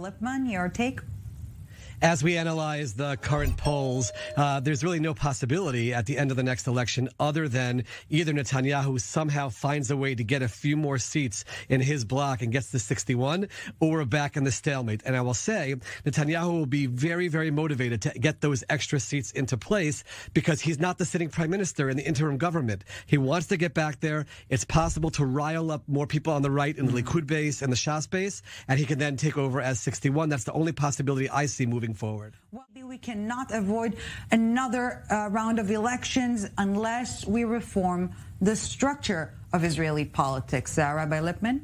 Lipman, your take? As we analyze the current polls, there's really no possibility at the end of the next election other than either Netanyahu somehow finds a way to get a few more seats in his bloc and gets to 61, or we're back in the stalemate. And I will say Netanyahu will be very, very motivated to get those extra seats into place because he's not the sitting prime minister in the interim government. He wants to get back there. It's possible to rile up more people on the right in the Likud base and the Shas base, and he can then take over as 61. That's the only possibility I see moving forward. Well, we cannot avoid another round of elections unless we reform the structure of Israeli politics. Rabbi Lipman?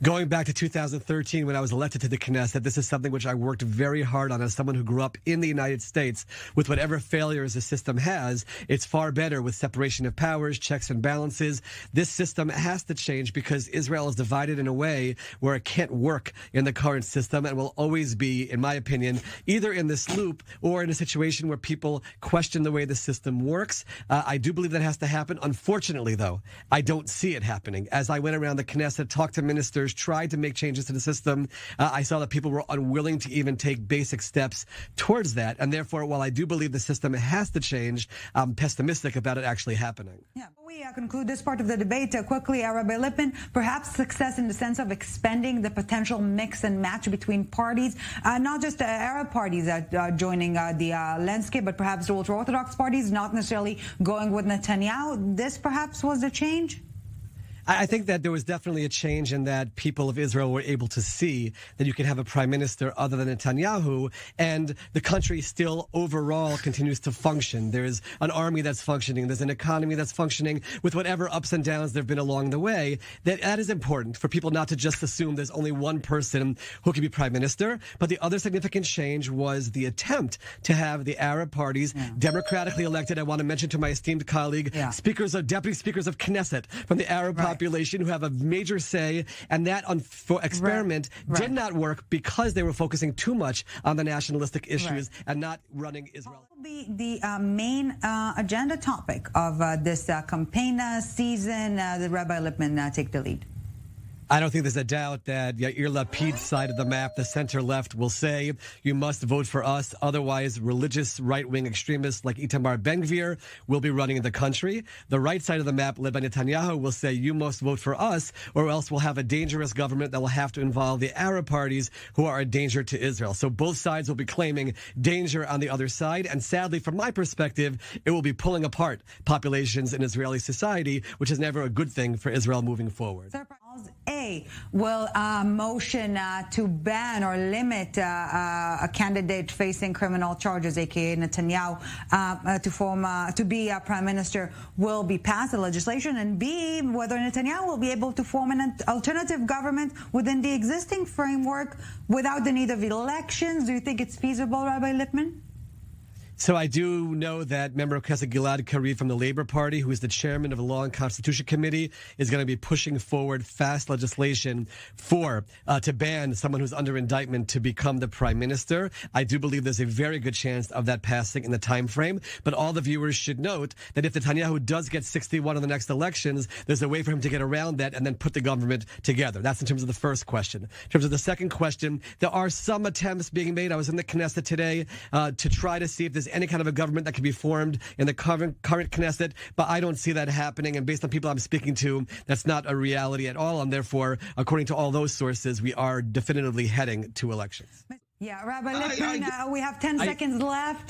Going back to 2013 when I was elected to the Knesset, this is something which I worked very hard on as someone who grew up in the United States. With whatever failures the system has, it's far better with separation of powers, checks and balances. This system has to change because Israel is divided in a way where it can't work in the current system and will always be, in my opinion, either in this loop or in a situation where people question the way the system works. I do believe that has to happen. Unfortunately, though, I don't see it happening. As I went around the Knesset, talked to ministers, tried to make changes to the system, I saw that people were unwilling to even take basic steps towards that. And therefore, while I do believe the system has to change, I'm pessimistic about it actually happening. Yeah, we conclude this part of the debate quickly. Rabbi Lipman, perhaps success in the sense of expanding the potential mix and match between parties, not just Arab parties joining the landscape, but perhaps the ultra-Orthodox parties, not necessarily going with Netanyahu. This perhaps was the change? I think that there was definitely a change in that people of Israel were able to see that you can have a prime minister other than Netanyahu, and the country still overall continues to function. There's an army that's functioning. There's an economy that's functioning with whatever ups and downs there have been along the way. That is important for people not to just assume there's only one person who can be prime minister. But the other significant change was the attempt to have the Arab parties democratically elected. I want to mention to my esteemed colleague, deputy speakers of Knesset from the Arab population who have a major say, and that experiment did not work because they were focusing too much on the nationalistic issues and not running Israel. What will be the main agenda topic of this campaign season? The Rabbi Lipman take the lead. I don't think there's a doubt that Yair Lapid's side of the map, the center-left, will say, you must vote for us, otherwise religious right-wing extremists like Itamar Ben-Gvir will be running the country. The right side of the map, led by Netanyahu, will say, you must vote for us, or else we'll have a dangerous government that will have to involve the Arab parties who are a danger to Israel. So both sides will be claiming danger on the other side, and sadly, from my perspective, it will be pulling apart populations in Israeli society, which is never a good thing for Israel moving forward. A will motion to ban or limit a candidate facing criminal charges, aka Netanyahu, to be a prime minister will be passed the legislation, and B, whether Netanyahu will be able to form an alternative government within the existing framework without the need of elections. Do you think it's feasible, Rabbi Lipman? So I do know that member of Knesset Gilad Karib from the Labor Party, who is the chairman of the Law and Constitution Committee, is going to be pushing forward fast legislation to ban someone who's under indictment to become the prime minister. I do believe there's a very good chance of that passing in the time frame. But all the viewers should note that if Netanyahu does get 61 in the next elections, there's a way for him to get around that and then put the government together. That's in terms of the first question. In terms of the second question, there are some attempts being made. I was in the Knesset today to try to see if there's any kind of a government that can be formed in the current Knesset, but I don't see that happening. And based on people I'm speaking to, that's not a reality at all. And therefore, according to all those sources, we are definitively heading to elections. Yeah, Rabbi Lipman, we have 10 seconds left.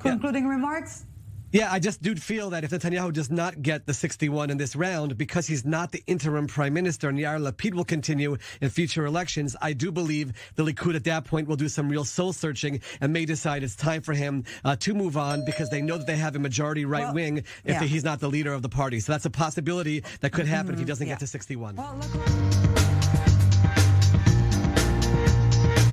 Concluding remarks? Yeah, I just do feel that if Netanyahu does not get the 61 in this round, because he's not the interim prime minister and Yair Lapid will continue in future elections, I do believe the Likud at that point will do some real soul searching and may decide it's time for him to move on because they know that they have a majority right wing if he's not the leader of the party. So that's a possibility that could happen if he doesn't get to 61.